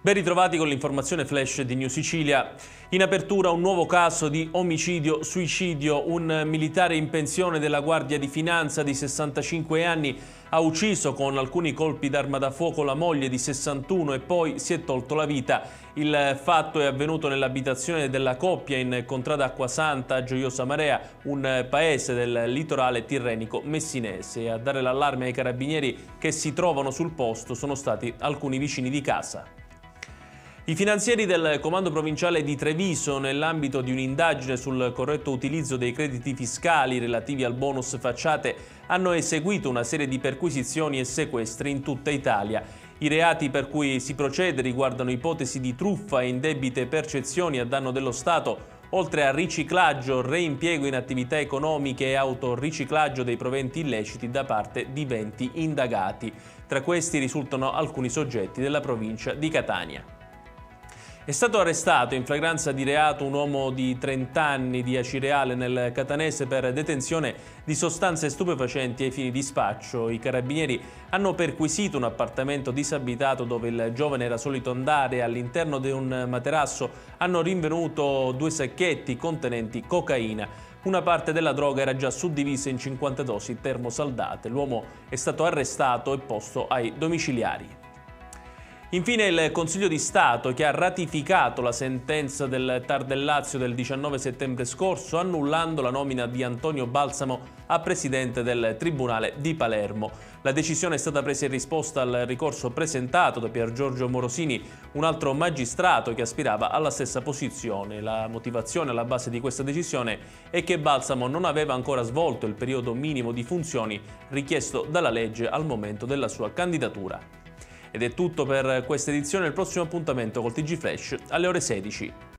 Ben ritrovati con l'informazione flash di New Sicilia. In apertura un nuovo caso di omicidio-suicidio. Un militare in pensione della Guardia di Finanza di 65 anni ha ucciso con alcuni colpi d'arma da fuoco la moglie di 61 e poi si è tolto la vita. Il fatto è avvenuto nell'abitazione della coppia in Contrada Acquasanta, Gioiosa Marea, un paese del litorale tirrenico messinese. A dare l'allarme ai carabinieri che si trovano sul posto sono stati alcuni vicini di casa. I finanzieri del Comando Provinciale di Treviso, nell'ambito di un'indagine sul corretto utilizzo dei crediti fiscali relativi al bonus facciate, hanno eseguito una serie di perquisizioni e sequestri in tutta Italia. I reati per cui si procede riguardano ipotesi di truffa e indebite percezioni a danno dello Stato, oltre a riciclaggio, reimpiego in attività economiche e autoriciclaggio dei proventi illeciti da parte di 20 indagati. Tra questi risultano alcuni soggetti della provincia di Catania. È stato arrestato in flagranza di reato un uomo di 30 anni di Acireale nel Catanese per detenzione di sostanze stupefacenti ai fini di spaccio. I carabinieri hanno perquisito un appartamento disabitato dove il giovane era solito andare e all'interno di un materasso hanno rinvenuto 2 sacchetti contenenti cocaina. Una parte della droga era già suddivisa in 50 dosi termosaldate. L'uomo è stato arrestato e posto ai domiciliari. Infine il Consiglio di Stato, che ha ratificato la sentenza del TAR del Lazio del 19 settembre scorso, annullando la nomina di Antonio Balsamo a presidente del Tribunale di Palermo. La decisione è stata presa in risposta al ricorso presentato da Pier Giorgio Morosini, un altro magistrato che aspirava alla stessa posizione. La motivazione alla base di questa decisione è che Balsamo non aveva ancora svolto il periodo minimo di funzioni richiesto dalla legge al momento della sua candidatura. Ed è tutto per questa edizione. Il prossimo appuntamento col TG Flash alle ore 16.